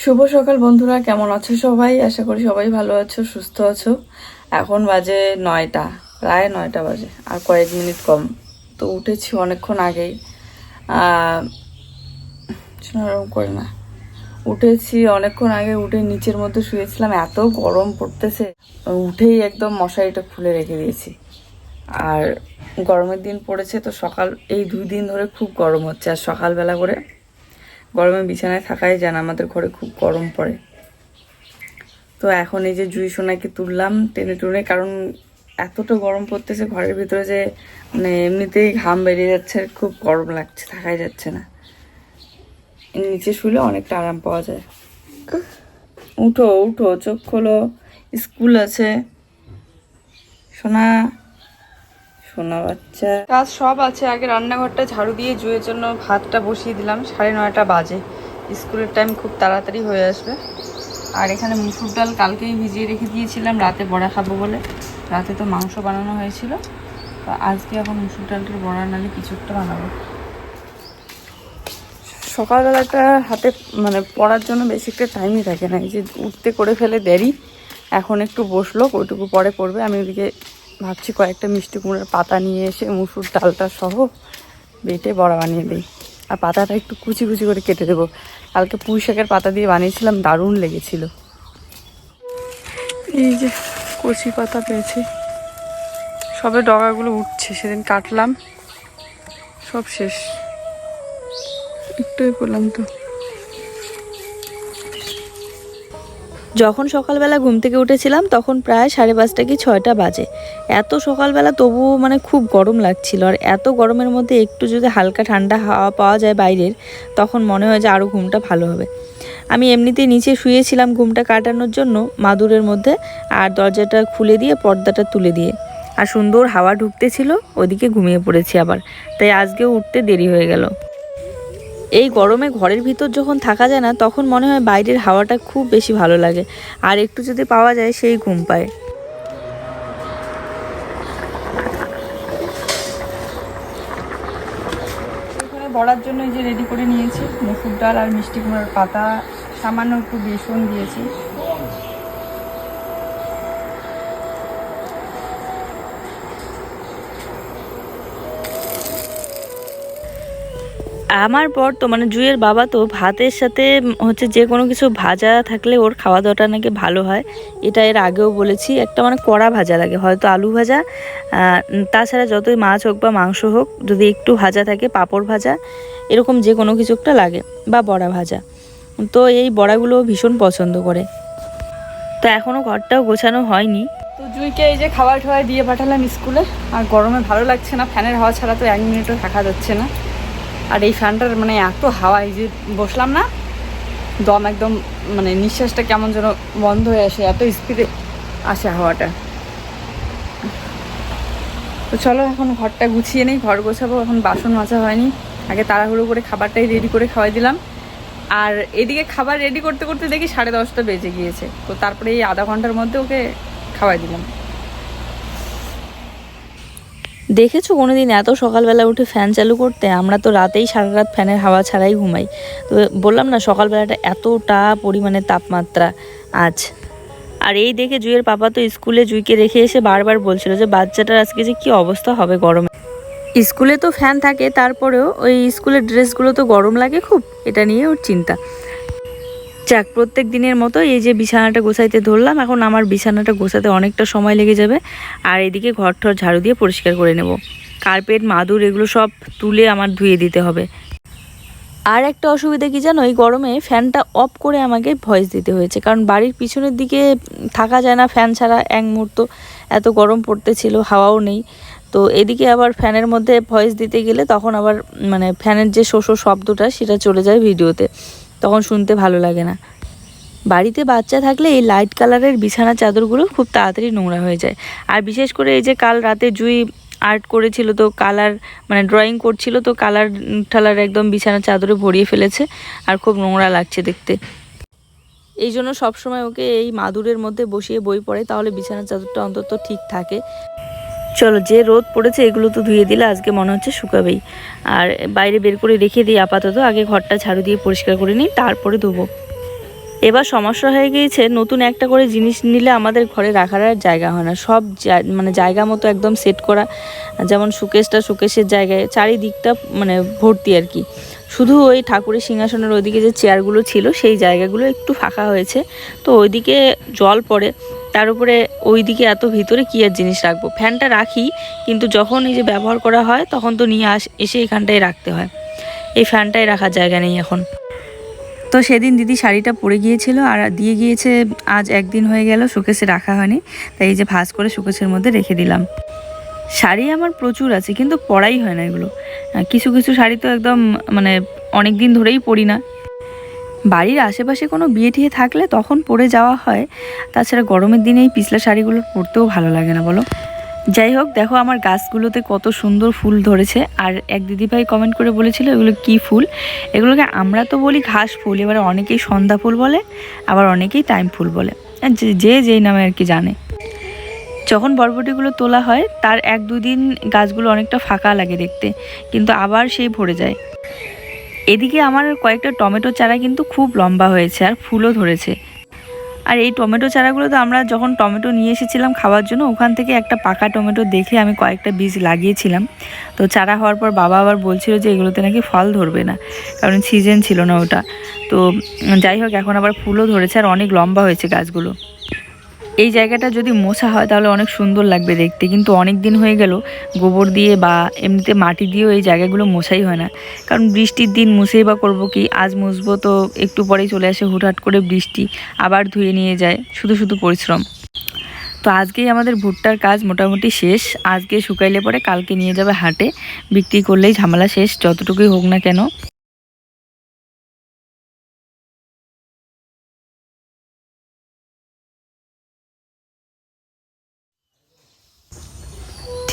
শুভ সকাল বন্ধুরা, কেমন আছো সবাই? আশা করি সবাই ভালো আছো, সুস্থ আছো। এখন বাজে 9টা, প্রায় 9টা বাজে, আর কয়েক মিনিট কম। তো উঠেছি অনেকক্ষণ আগেই, ওরকম করে না, উঠেছি অনেকক্ষণ আগে। উঠে নিচের মধ্যে শুয়েছিলাম, এত গরম পড়তেছে, উঠেই একদম মশারিটা খুলে রেখে দিয়েছি। আর গরমের দিন পড়েছে তো, এই 2 দিন ধরে খুব গরম হচ্ছে। আর সকালবেলা করে গরমে বিছানায় থাকাই যায় না, আমাদের ঘরে খুব গরম পড়ে। তো এখন এই যে জুই সোনাকে তুললাম টেনে টুনে, কারণ এতটা গরম পড়তেছে ঘরের ভিতরে যে মানে এমনিতেই ঘাম বেরিয়ে যাচ্ছে, খুব গরম লাগছে, থাকাই যাচ্ছে না। নিচে শুলে অনেকটা আরাম পাওয়া যায়। উঠো উঠো, চোখ খোলো, স্কুল আছে। সোনা সোনা বাচ্চা, কাজ সব আছে। আগে রান্নাঘরটা ঝাড়ু দিয়ে জুয়ের জন্য ভাতটা বসিয়ে দিলাম, 9:30 বাজে। স্কুলের টাইম খুব তাড়াতাড়ি হয়ে আসবে। আর এখানে মুসুর ডাল কালকেই ভিজিয়ে রেখে দিয়েছিলাম, রাতে বড়া খাবো বলে। রাতে তো মাংস বানানো হয়েছিল, তো আজকে এখন মুসুর ডালটার বড়া নালে কিছু একটা বানাবো। সকালবেলাটা হাতে মানে পড়ার জন্য বেশি একটা টাইমই থাকে না, এই যে উঠতে করে ফেলে দেরি। এখন একটু বসলো, ওইটুকু পরে পড়বে। আমি ওদিকে ভাবছি কয়েকটা মিষ্টি কুমড়োর পাতা নিয়ে এসে মুসুর ডালটা সহ বেটে বড়া বানিয়ে দিই। আর পাতাটা একটু কুচি কুচি করে কেটে দেবো। কালকে পুঁই শাকের পাতা দিয়ে বানিয়েছিলাম, দারুণ লেগেছিল। এই যে কচি পাতা পেয়েছি, সবে ডগাগুলো উঠছে, সেদিন কাটলাম, সব শেষ, একটুই পেলাম তো। যখন সকালবেলা ঘুম থেকে উঠেছিলাম তখন প্রায় 5:30 কি 6টা বাজে। এত সকালবেলা তবুও মানে খুব গরম লাগছিল। আর এত গরমের মধ্যে একটু যদি হালকা ঠান্ডা হাওয়া পাওয়া যায় বাইরের, তখন মনে হয় যে আরও ঘুমটা ভালো হবে। আমি এমনিতেই নিচে শুয়েছিলাম ঘুমটা কাটানোর জন্য মাদুরের মধ্যে, আর দরজাটা খুলে দিয়ে পর্দাটা তুলে দিয়ে, আর সুন্দর হাওয়া ঢুকতেছিল, ওদিকে ঘুমিয়ে পড়েছি আবার। তাই আজকেও উঠতে দেরি হয়ে গেল। এই গরমে ঘরের ভিতর যখন থাকা যায় না, তখন মনে হয় বাইরের হাওয়াটা খুব বেশি ভালো লাগে। আর একটু যদি পাওয়া যায় সেই ঘুম পায়। এখানে বড়ার জন্য এই যে রেডি করে নিয়েছি মুসুর ডাল আর মিষ্টি কুমড়ার পাতা, সামান্য একটু বেসন দিয়েছি। আমার পর তো মানে জুয়ের বাবা তো ভাতের সাথে হচ্ছে যে কোনো কিছু ভাজা থাকলে ওর খাওয়া দাওয়াটা নাকি ভালো হয়। এটা এর আগেও বলেছি, একটা মানে কড়া ভাজা লাগে, হয়তো আলু ভাজা, তাছাড়া যতই মাছ হোক বা মাংস হোক, যদি একটু ভাজা থাকে, পাঁপড় ভাজা, এরকম যে কোনো কিছু একটা লাগে, বা বড়া ভাজা। তো এই বড়াগুলো ভীষণ পছন্দ করে। তো এখনও ঘরটাও গোছানো হয়নি। তো জুইকে এই যে খাবার খাওয়াই দিয়ে পাঠালাম স্কুলে। আর গরমে ভালো লাগছে না, ফ্যানের হাওয়া ছাড়া তো 1 মিনিটও থাকা যাচ্ছে না। আর এই ফ্যানটার মানে এত হাওয়া, এই যে বসলাম না, দম একদম মানে নিঃশ্বাসটা কেমন যেন বন্ধ হয়ে আসে, এত স্পিডে আসে হাওয়াটা। তো চলো এখন ঘরটা গুছিয়ে নেই, ঘর গোছাবো। এখন বাসন মাজা হয়নি, আগে তাড়াহুড়ো করে খাবারটাই রেডি করে খাওয়াই দিলাম। আর এদিকে খাবার রেডি করতে করতে দেখি 10:30 বেজে গিয়েছে। তো তারপরে এই আধা ঘন্টার মধ্যে ওকে খাওয়াই দিলাম। দেখেছো কোনোদিন এত সকালবেলা উঠে ফ্যান চালু করতে? আমরা তো রাতেই সারা রাত ফ্যানের হাওয়া ছাড়াই ঘুমাই। তো বললাম না, সকালবেলাটা এতটা পরিমাণে তাপমাত্রা আজ। আর এই দেখে জুইয়ের পাপা তো স্কুলে জুইকে রেখে এসে বারবার বলছিল যে বাচ্চাটার আজকে যে কী অবস্থা হবে গরমে। স্কুলে তো ফ্যান থাকে, তারপরেও ওই স্কুলের ড্রেসগুলো তো গরম লাগে খুব, এটা নিয়ে ওর চিন্তা। যাক, প্রত্যেক দিনের মতো এই যে বিছানাটা গোছাইতে ধরলাম। এখন আমার বিছানাটা গোছাতে অনেকটা সময় লেগে যাবে। আর এদিকে ঘর ঠর ঝাড়ু দিয়ে পরিষ্কার করে নেব। কার্পেট, মাদুর এগুলো সব তুলে আমার ধুয়ে দিতে হবে। আর একটা অসুবিধা কি জানো, এই গরমে ফ্যানটা অফ করে আমাকে ভয়েস দিতে হয়েছে, কারণ বাড়ির পিছনের দিকে থাকা যায় না ফ্যান ছাড়া এক মুহূর্ত, এত গরম পড়তেছিল, হাওয়াও নেই। তো এদিকে আবার ফ্যানের মধ্যে ভয়েস দিতে গেলে তখন আবার মানে ফ্যানের যে শোষো শব্দটা সেটা চলে যায় ভিডিওতে, তখন শুনতে ভালো লাগে না। বাড়িতে বাচ্চা থাকলে এই লাইট কালারের বিছানা চাদরগুলো খুব তাড়াতাড়ি নোংরা হয়ে যায়। আর বিশেষ করে এই যে কাল রাতে জুই আর্ট করেছিল, তো কালার মানে ড্রয়িং করছিল, তো কালার ঠালার একদম বিছানা চাদরে ভরিয়ে ফেলেছে, আর খুব নোংরা লাগছে দেখতে। এই জন্য সবসময় ওকে এই মাদুরের মধ্যে বসিয়ে বই পড়ে, তাহলে বিছানা চাদরটা অন্তত ঠিক থাকে। চলো, যে রোদ পড়েছে এগুলো তো ধুয়ে দিলে আজকে মনে হচ্ছে শুকাবেই। আর বাইরে বের করে রেখে দিই আপাতত, আগে ঘরটা ঝাড়ু দিয়ে পরিষ্কার করে নিই, তারপরে ধুবো। এবার সমস্যা হয়ে গিয়েছে, নতুন একটা করে জিনিস নিলে আমাদের ঘরে রাখার আর জায়গা হয় না। সব মানে জায়গা মতো একদম সেট করা, যেমন শোকেসের জায়গায় চারিদিকটা মানে ভর্তি আর কি। শুধু ওই ঠাকুরের সিংহাসনের ওইদিকে যে চেয়ারগুলো ছিল সেই জায়গাগুলো একটু ফাঁকা হয়েছে, তো ওইদিকে জল পড়ে, তার উপরে ওইদিকে এত ভিতরে কী আর জিনিস রাখবো। ফ্যানটা রাখি, কিন্তু যখন এই যে ব্যবহার করা হয় তখন তো নিয়ে এসে এখানটায় রাখতে হয়, এই ফ্যানটায় রাখার জায়গা নেই এখন। তো সেদিন দিদি শাড়িটা পরে গিয়েছিল আর দিয়ে গিয়েছে, আজ একদিন হয়ে গেল শোকেসে রাখা হয়নি, তাই এই যে ভাঁজ করে শোকেসের মধ্যে রেখে দিলাম। শাড়ি আমার প্রচুর আছে, কিন্তু পরাই হয় না এগুলো। কিছু কিছু শাড়ি তো একদম মানে অনেক দিন ধরেই পরি না। বাড়ির আশেপাশে কোনো বিয়ে টিয়ে থাকলে তখন পরে যাওয়া হয়, তাছাড়া গরমের দিনে এই পিছলা শাড়িগুলো পরতেও ভালো লাগে না বলো। যাই হোক, দেখো আমার গাছগুলোতে কত সুন্দর ফুল ধরেছে। আর এক দিদিভাই কমেন্ট করে বলেছিল এগুলো কি ফুল। এগুলোকে আমরা তো বলি ঘাস ফুল, এবারে অনেকেই সন্ধ্যা ফুল বলে, আবার অনেকেই টাইম ফুল বলে, যে যেই নামে আর কি জানে। যখন বরবটিগুলো তোলা হয় তার 1-2 দিন গাছগুলো অনেকটা ফাঁকা লাগে দেখতে, কিন্তু আবার সেই ভরে যায়। এদিকে আমার কয়েকটা টমেটো চারা কিন্তু খুব লম্বা হয়েছে আর ফুলও ধরেছে। আর এই টমেটো চারাগুলো তো আমরা যখন টমেটো নিয়ে এসেছিলাম খাওয়ার জন্য, ওখান থেকে একটা পাকা টমেটো দেখে আমি কয়েকটা বীজ লাগিয়েছিলাম। তো চারা হওয়ার পর বাবা আবার বলছিল যে এগুলোতে নাকি ফল ধরবে না, কারণ সিজন ছিল না ওটা। তো যাই হোক, এখন আবার ফুলও ধরেছে আর অনেক লম্বা হয়েছে গাছগুলো। এই জায়গাটা যদি মোছা হয় তাহলে অনেক সুন্দর লাগবে দেখতে, কিন্তু অনেক দিন হয়ে গেল গোবর দিয়ে বা এমনিতে মাটি দিয়েও এই জায়গাগুলো মোছাই হয় না। কারণ বৃষ্টির দিন মুছেই বা করবো কি, আজ মুছবো তো একটু পরেই চলে আসে হুটহাট করে বৃষ্টি, আবার ধুয়ে নিয়ে যায়, শুধু শুধু পরিশ্রম। তো আজকেই আমাদের ভুট্টার কাজ মোটামুটি শেষ। আজকে শুকাইলে পরে কালকে নিয়ে যাবে হাটে, বিক্রি করলেই ঝামেলা শেষ, যতটুকুই হোক না কেন।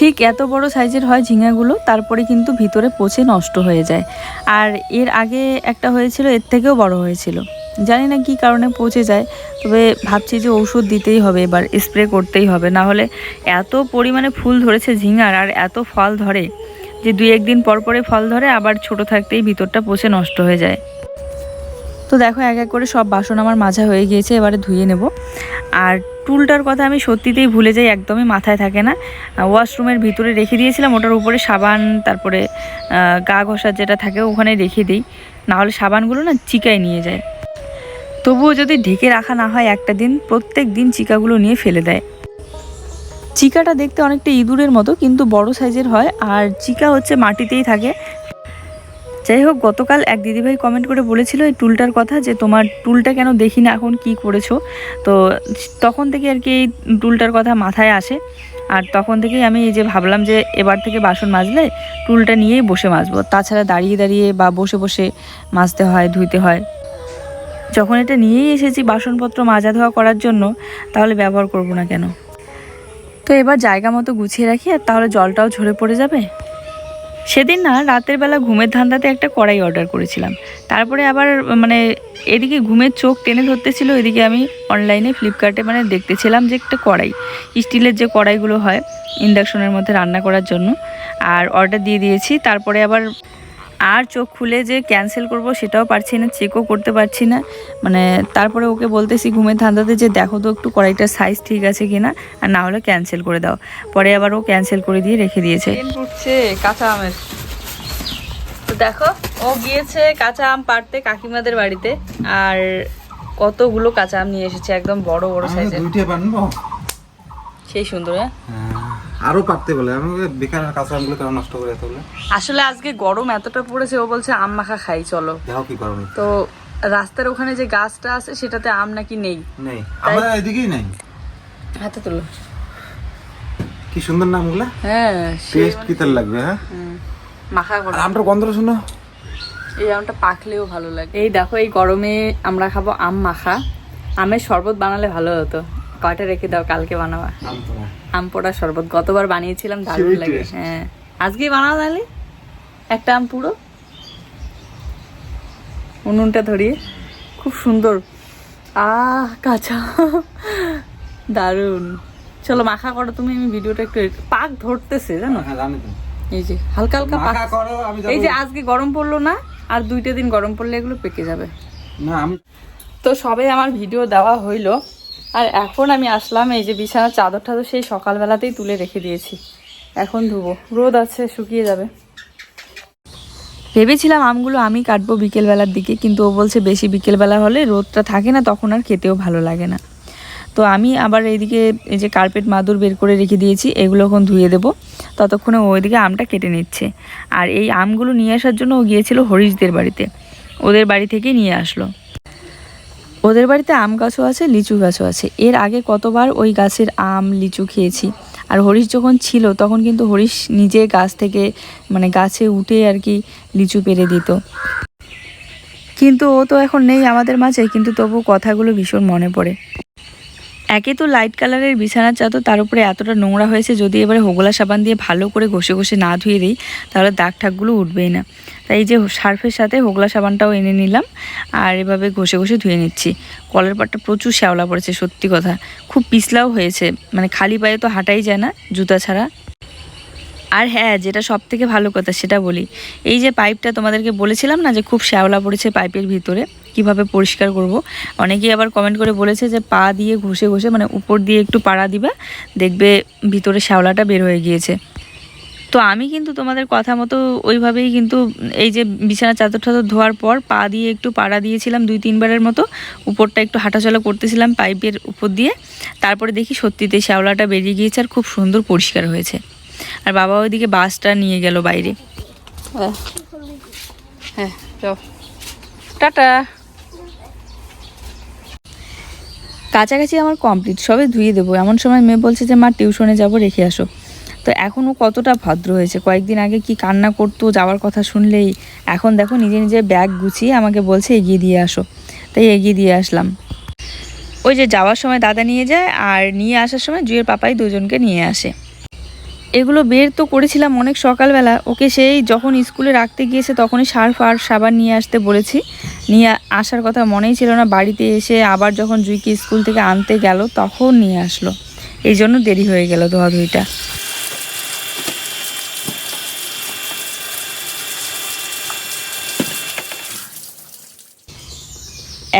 ঠিক এত বড় সাইজের হয় ঝিঙাগুলো, তারপরে কিন্তু ভিতরে পচে নষ্ট হয়ে যায়। আর এর আগে একটা হয়েছিল, এর থেকেও বড় হয়েছিল, জানি না কি কারণে পচে যায়। তবে ভাবছি যে ঔষধ দিতেই হবে, এবার স্প্রে করতেই হবে, না হলে এত পরিমাণে ফুল ধরেছে ঝিঙার আর এত ফল ধরে যে 2-1 দিন পর পরে ফল ধরে, আবার ছোট থাকতেই ভিতরটা পচে নষ্ট হয়ে যায়। তো দেখো এক এক করে সব বাসন আমার মাজা হয়ে গিয়েছে, এবারে ধুয়ে নেব। আর টুলটার কথা আমি সত্যিতেই ভুলে যাই, একদমই মাথায় থাকে না। ওয়াশরুমের ভিতরে রেখে দিয়েছিলাম, ওটার উপরে সাবান, তারপরে গা ঘষার যেটা থাকে ওখানে রেখে দিই, নাহলে সাবানগুলো না চিকায় নিয়ে যায়। তবুও যদি ঢেকে রাখা না হয় একটা দিন, প্রত্যেক দিন চিকাগুলো নিয়ে ফেলে দেয়। চিকাটা দেখতে অনেকটা ইঁদুরের মতো, কিন্তু বড় সাইজের হয়, আর চিকা হচ্ছে মাটিতেই থাকে। যাই হোক, গতকাল এক দিদিভাই কমেন্ট করে বলেছিল এই টুলটার কথা, যে তোমার টুলটা কেন দেখি না এখন, কি করেছো। তো তখন থেকে আর কি এই টুলটার কথা মাথায় আসে, আর তখন থেকেই আমি এই যে ভাবলাম যে এবার থেকে বাসন মাজলে টুলটা নিয়েই বসে মাজবো, তাছাড়া দাঁড়িয়ে দাঁড়িয়ে বা বসে বসে মাজতে হয়, ধুইতে হয়। যখন এটা নিয়েই এসেছি বাসনপত্র মাজা ধোয়া করার জন্য, তাহলে ব্যবহার করব না কেন। তো এবার জায়গা মতো গুছিয়ে রাখি, আর তাহলে জলটাও ঝরে পড়ে যাবে। সেদিন না রাতের বেলা ঘুমের ধান্দাতে একটা কড়াই অর্ডার করেছিলাম, তারপরে আবার মানে এদিকে ঘুমের চোখ টেনে ধরতেছিল, এদিকে আমি অনলাইনে ফ্লিপকার্টে মানে দেখতেছিলাম যে একটা কড়াই, স্টিলের যে কড়াইগুলো হয় ইন্ডাকশনের মধ্যে রান্না করার জন্য, আর অর্ডার দিয়ে দিয়েছি। তারপরে আবার আর চোখ খুলে যে ক্যান্সেল করব সেটাও পারছি না, চেকও করতে পারছি না। মানে তারপরে ওকে বলতেছি ঘুমের ধান্দাতে যে দেখো তো একটু কড়াইটার সাইজ ঠিক আছে কিনা, আর না হলে ক্যান্সেল করে দাও। পরে আবার ও ক্যান্সেল করে দিয়ে রেখে দিয়েছে। উঠছে কাঁচা আমের, তো দেখো ও গিয়েছে কাঁচা আম পাড়তে কাকিমাদের বাড়িতে, আর কতগুলো কাঁচা আম নিয়ে এসেছে, একদম বড় বড় সাইজের। সেই সুন্দর। আরো পারতে বলে, আমি বেকার কাঁচা আমগুলো কেন নষ্ট করে এত বলে। আসলে আজকে গরম এতটা পড়েছে, ও বলছে আম মাখা খাই চলো। দেখো কি গরম। তো রাস্তার ওখানে যে গাছটা আছে সেটাতে আম নাকি নেই, আমাদের এদিকেই নেই। হাতে তুলো, কি সুন্দর নামগুলা। হ্যাঁ টেস্ট কি তার লাগবে। হ্যাঁ মাখা করে আমটার গন্ধ শুনো, এই আমটা পাকলেও ভালো লাগে। এই দেখো এই গরমে আমরা খাবো আম মাখা। আমের শরবত বানালে ভালো হতো, কয়টা রেখে দাও, কালকে বানাবা আম পোড়া শরবত। গতবার বানিয়েছিলাম, দারুণ লাগে। হ্যাঁ আজকেই বানাও তাহলে একটা আম পুরো, উনুনটা ধরিয়ে, খুব সুন্দর। কাঁচা দারুণ। চলো মাখা করো তুমি, আমি ভিডিওটা একটু, পাক ধরতেছে জানো, এই যে হালকা হালকা পাক। এই যে আজকে গরম পড়লো না, আর 2টা দিন গরম পড়লে এগুলো পেকে যাবে। না আমি তো সবে আমার ভিডিও দেওয়া হইলো, আর এখন আমি আসলাম এই যে বিছানার চাদর টাদর সেই সকালবেলাতেই তুলে রেখে দিয়েছি, এখন ধুবো, রোদ আছে শুকিয়ে যাবে। ভেবেছিলাম আমগুলো আমি কাটবো বিকেলবেলার দিকে, কিন্তু ও বলছে বেশি বিকেলবেলা হলে রোদটা থাকে না, তখন আর খেতেও ভালো লাগে না। তো আমি আবার এইদিকে এই যে কার্পেট মাদুর বের করে রেখে দিয়েছি, এগুলো এখন ধুয়ে দেবো, ততক্ষণে ওইদিকে আমটা কেটে নিচ্ছে। আর এই আমগুলো নিয়ে আসার জন্য ও গিয়েছিল হরিশদের বাড়িতে, ওদের বাড়ি থেকেই নিয়ে আসলো। ওদের বাড়িতে আম গাছও আছে, লিচু গাছও আছে। এর আগে কতবার ওই গাছের আম লিচু খেয়েছি। আর হরিশ যখন ছিল তখন কিন্তু হরিশ নিজে গাছ থেকে মানে গাছে উঠে আর কি লিচু পেড়ে দিত। কিন্তু ও তো এখন নেই আমাদের মাঝে, কিন্তু তবু কথাগুলো ভীষণ মনে পড়ে। একে তো লাইট কালারের বিছানার চাদর, তার উপরে এতটা নোংরা হয়েছে, যদি এবারে হোগলা সাবান দিয়ে ভালো করে ঘষে ঘষে না ধুয়ে দিই তাহলে দাগ ঠাকগুলো উঠবেই না। তাই এই যে সার্ফের সাথে হোগলা সাবানটাও এনে নিলাম, আর এভাবে ঘষে ঘষে ধুয়ে নিচ্ছি। কলের পাটটা প্রচুর শ্যাওলা পড়েছে, সত্যি কথা খুব পিছলাও হয়েছে, মানে খালি পায়ে তো হাঁটাই যায় না জুতা ছাড়া। আর হ্যাঁ, যেটা সব থেকে ভালো কথা সেটা বলি, এই যে পাইপটা তোমাদেরকে বলেছিলাম না যে খুব শ্যাওলা পড়েছে পাইপের ভিতরে, কিভাবে পরিষ্কার করব। অনেকেই আবার কমেন্ট করে বলেছে যে পা দিয়ে ঘষে ঘষে মানে উপর দিয়ে একটু পাড়া দিবা, দেখবে ভিতরে শ্যাওলাটা বের হয়ে গিয়েছে। তো আমি কিন্তু তোমাদের কথা মতো ওইভাবেই কিন্তু এই যে বিছানা চাদর টাদর ধোয়ার পর পা দিয়ে একটু পাড়া দিয়েছিলাম 2-3 বারের মতো, উপরটা একটু হাঁটাচলা করতেছিলাম পাইপের উপর দিয়ে। তারপরে দেখি সত্যিতে শ্যাওলাটা বেরিয়ে গিয়েছে আর খুব সুন্দর পরিষ্কার হয়েছে। আর বাবা ওইদিকে বাসটা নিয়ে গেল বাইরে। হ্যাঁ যাও, টাটা। কাছাকাছি আমার কমপ্লিট, সবে ধুয়ে দেবো, এমন সময় মেয়ে বলছে যে মা টিউশনে যাব, রেখে আসো। তো এখনও কতটা ভদ্র হয়েছে, কয়েকদিন আগে কি কান্না করতো যাওয়ার কথা শুনলেই, এখন দেখো নিজে নিজে ব্যাগ গুছিয়ে আমাকে বলছে এগিয়ে দিয়ে আসো, তাই এগিয়ে দিয়ে আসলাম। ওই যে যাওয়ার সময় দাদা নিয়ে যায় আর নিয়ে আসার সময় জুয়ের পাপাই দুজনকে নিয়ে আসে। এগুলো বের তো করেছিলাম অনেক সকালবেলা, ওকে সেই যখন স্কুলে রাখতে গিয়েছে তখনই সার্ফ আর সাবান নিয়ে আসতে বলেছি, নিয়ে আসার কথা মনেই ছিল না। বাড়িতে এসে আবার যখন জুইকে স্কুল থেকে আনতে গেল তখন নিয়ে আসলো, এই জন্য দেরি হয়ে গেল ধোয়াধুয়িটা।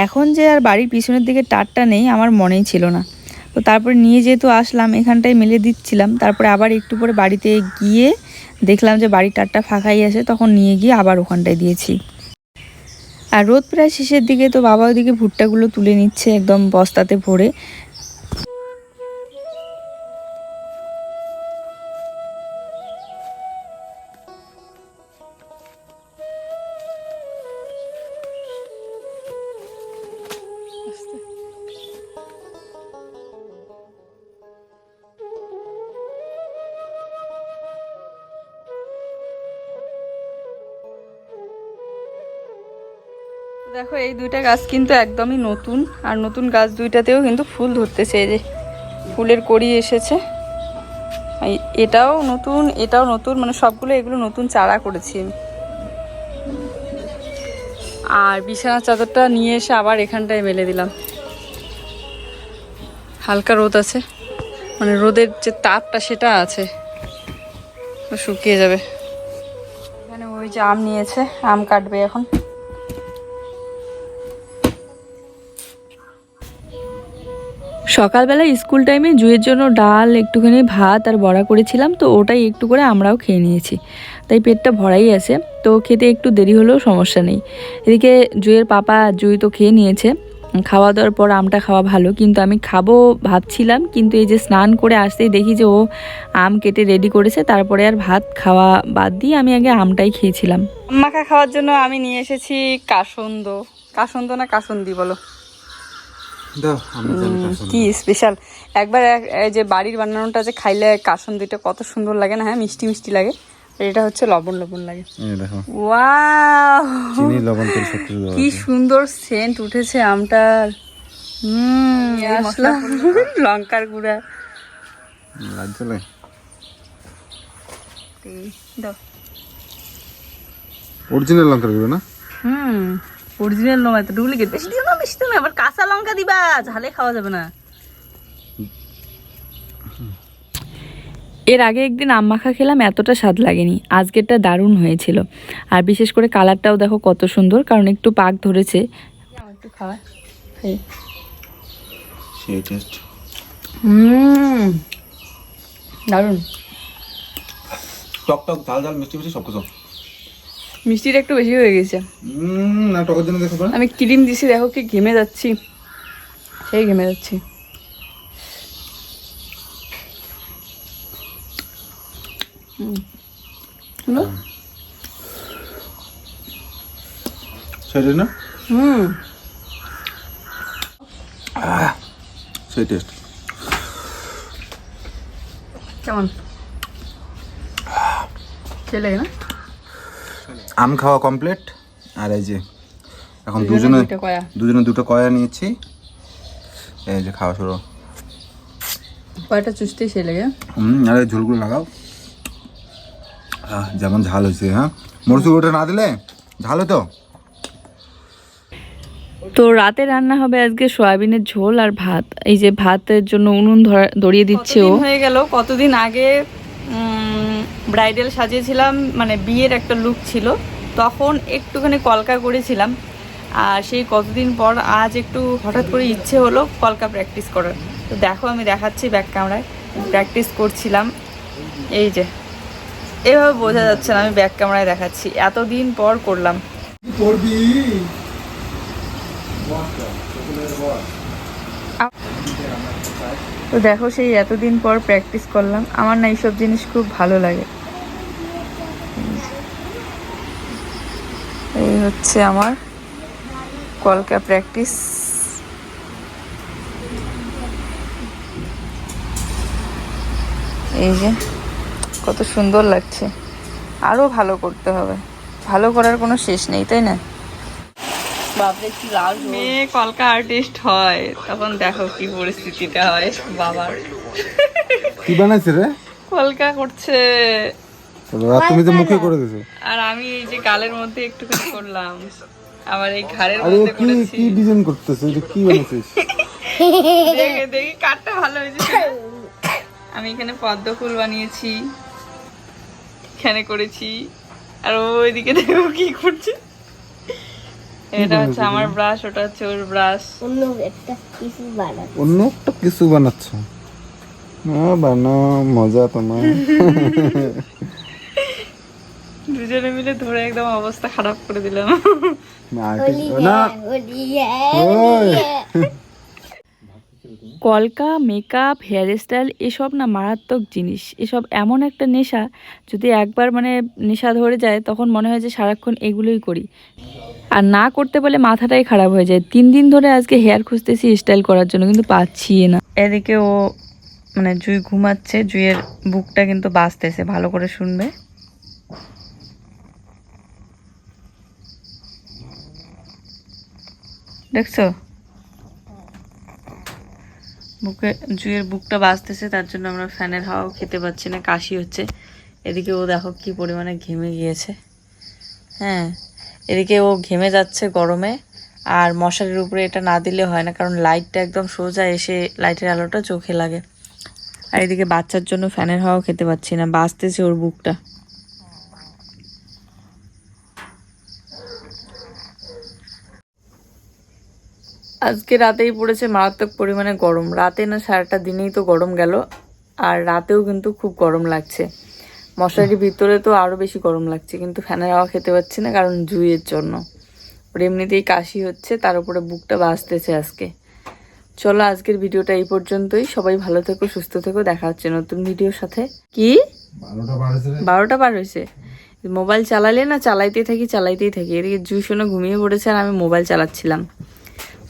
এখন যে আর বাড়ির পিছনের দিকে টারটা নেই আমার মনেই ছিল না। তো তারপরে নিয়ে যেহেতু আসলাম এখানটায় মেলে দিচ্ছিলাম, তারপরে আবার একটু পরে বাড়িতে গিয়ে দেখলাম যে বাড়ির টারটা ফাঁকাই আছে, তখন নিয়ে গিয়ে আবার ওখানটায় দিয়েছি। আর রোদ প্রায় শেষের দিকে, তো বাবা ওইদিকে ভুট্টাগুলো তুলে নিচ্ছে একদম বস্তাতে ভরে। দেখো এই দুইটা গাছ কিন্তু একদমই নতুন, আর নতুন গাছ দুইটাতেও কিন্তু ফুল ধরতেছে, এই যে ফুলের কড়ি এসেছে। এটাও নতুন, এটাও নতুন, মানে সবগুলো এগুলো নতুন চারা করেছি আমি। আর বিছানার চাদরটা নিয়ে এসে আবার এখানটায় মেলে দিলাম, হালকা রোদ আছে, মানে রোদের যে তাপটা সেটা আছে, শুকিয়ে যাবে। এখানে ওই যে আম নিয়েছে, আম কাটবে এখন। সকালবেলা স্কুল টাইমে জুয়ের জন্য ডাল, একটুখানি ভাত আর বড়া করেছিলাম, তো ওটাই একটু করে আমরাও খেয়ে নিয়েছি, তাই পেটটা ভরাই আছে। তো খেতে একটু দেরি হলেও সমস্যা নেই। এদিকে জুয়ের পাপা জুই তো খেয়ে নিয়েছে, খাওয়া দাওয়ার পর আমটা খাওয়া ভালো, কিন্তু আমি খাবো ভাবছিলাম, কিন্তু এই যে স্নান করে আসতেই দেখি যে ও আম কেটে রেডি করেছে, তারপরে আর ভাত খাওয়া বাদ দিয়ে আমি আগে আমটাই খেয়েছিলাম। আম মাখা খাওয়ার জন্য আমি নিয়ে এসেছি কাসন্দ, কাসন্দ না কাসন্দি বলো, কি স্পেশাল। একবার এই যে বাড়ির বানানোটা যে খাইলে কাসন্দিটা কত সুন্দর লাগে না, হ্যাঁ মিষ্টি মিষ্টি লাগে, এটা হচ্ছে লবণ লবণ লাগে। ওয়াও, কি সুন্দর সেন্ট উঠেছে আমটার। মশলা লঙ্কার গুঁড়া অরিজিনাল লঙ্কার গুঁড়ো না? অরিজিনাল লঙ্কা, তো ডুপ্লিকেট। বেশি দিও না, বেশি দিও না, আবার কাঁচা লঙ্কা দিবা, ঝালে খাওয়া যাবে না। এর আগে একদিন আম মাখা খেলাম, এতটা স্বাদ লাগেনি, আজকেরটা দারুণ হয়েছিল। আর বিশেষ করে কালারটাও দেখো কত সুন্দর, কারণ একটু পাক ধরেছে। একটু খাওয়া এই সেই টেস্ট। দারুণ। টক টক ঝাল ঝাল মিষ্টি মিষ্টি সব কিছু। মিষ্টিটা একটু বেশি হয়ে গেছে। না টকের জন্য দেখো তো। আমি ক্রিম দিছি, দেখো কি ঘেমে যাচ্ছি, সেই ঘেমে যাচ্ছি। শুনো সেই টেস্ট না? হুম সেই টেস্ট। কেমন সেই লাগে না? আম খাওয়া কমপ্লিট। আর এই যে এখন দুজনে দুইটা কয়া। দুজনে দুটো কয়া নিয়েছি। এই যে খাওয়া শুরু। কয়টা চুষতেই সেই লাগে। আর এই ঝোলগুলো লাগাও। যেমন ঝাল হয়েছে। হ্যাঁ, মরিচ গুঁড়োটা না দিলে ঝাল হতো। তো রাতে রান্না হবে আজকে সয়াবিনের ঝোল আর ভাত। এই যে ভাতের জন্য উনুন ধরিয়ে দিচ্ছে ও। কতদিন হয়ে গেল, কতদিন আগে ব্রাইডাল সাজিয়েছিলাম, মানে বিয়ের একটা লুক ছিল, তখন একটুখানি কলকা করেছিলাম। আর সেই কতদিন পর আজ একটু হঠাৎ করে ইচ্ছে হলো কলকা প্র্যাকটিস করার। তো দেখো আমি দেখাচ্ছি ব্যাক ক্যামেরায় প্র্যাকটিস করছিলাম। এই যে এভাবে বোঝা যাচ্ছে না, আমি ব্যাক ক্যামেরায় দেখাচ্ছি, এতদিন পর করলাম। তো দেখো সেই এতদিন পর প্র্যাকটিস করলাম। আমার না এইসব জিনিস খুব ভালো লাগে। এই হচ্ছে আমার কলকা প্র্যাকটিস। এই যে কত সুন্দর লাগছে, আরো ভালো করতে হবে, ভালো করার কোনো শেষ নেই, তাই না? বাপরে কি লাল মেয়ে কলকা আর্টিস্ট হয় তখন দেখো কি পরিস্থিতিটা হয় বাবার। কি বানাইছে রে? কলকা করছে আর তুমি তো মুখে করে দিছো। আর আমি এই যে গালের মধ্যে একটুখানি করলাম, আবার এই ঘাড়ের আরে মধ্যে কি করেছি। কি ডিজাইন করতেছে? এটা কি বানাইছিস? দেখে দেখি কাটটা ভালো হয়েছে কিনা। আমি এখানে পদ্ম ফুল বানিয়েছি, এখানে করেছি, আর ওইদিকে দেখো কি করছে। এটা হচ্ছে আমার ব্রাশ, ওটা হচ্ছে ওর ব্রাশ। অন্য একটা কিছু বানাচ্ছ? বানাও, মজা তোমার। দুজনে মিলে ধরে একদম অবস্থা খারাপ করে দিলাম। কলকা, মেকআপ, হেয়ার স্টাইল এসব না মারাত্মক জিনিস। এসব এমন একটা নেশা, যদি একবার মানে নেশা ধরে যায় তখন মনে হয় যে সারাক্ষণ এগুলোই করি। আর না করতে পারলে মাথাটাই খারাপ হয়ে যায়। 3 দিন ধরে আজকে হেয়ার খুঁজতেছি স্টাইল করার জন্য, কিন্তু পাচ্ছি না। এদিকে ও মানে জুই ঘুমাচ্ছে, জুইয়ের বুকটা কিন্তু বাজতেছে, ভালো করে শুনবে। দেখছো বুকে জুইয়ের বুকটা বাজতেছে, তার জন্য আমরা ফ্যানের হাওয়াও খেতে পাচ্ছি না, কাশি হচ্ছে। এদিকে ও দেখো কি পরিমাণে ঘেমে গিয়েছে। হ্যাঁ, এদিকে ও ঘেমে যাচ্ছে গরমে। আর মশারির উপরে এটা না দিলে হয় না, কারণ লাইটটা একদম সোজা এসে লাইটের আলোটা চোখে লাগে। আর এদিকে বাচ্চার জন্য ফ্যানের হাওয়াও খেতে পাচ্ছি না, বাজতেছে ওর বুকটা। আজকে রাতেই পড়েছে মারাত্মক পরিমাণে গরম। রাতে না সারাটা দিনেই তো গরম গেল, আর রাতেও কিন্তু খুব গরম লাগছে। মশারির ভিতরে তো আরো বেশি গরম লাগছে, কিন্তু ফ্যানের হাওয়া খেতে পাচ্ছি না, কারণ জুইয়ের জন্য। ওর এমনিতেই কাশি হচ্ছে, তার উপরে বুকটা বাজতেছে আজকে। চলো আজকের ভিডিওটা এই পর্যন্তই। সবাই ভালো থেকো, সুস্থ থেকো, দেখা হচ্ছে নতুন ভিডিওর সাথে। কি 12টা পার হয়েছে? মোবাইল চালালে না চালাইতেই থাকি। এদিকে জুই শোনো ঘুমিয়ে পড়েছে আর আমি মোবাইল চালাচ্ছিলাম।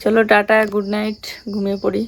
চলো টাটা, গুড নাইট, ঘুমিয়ে পড়ি।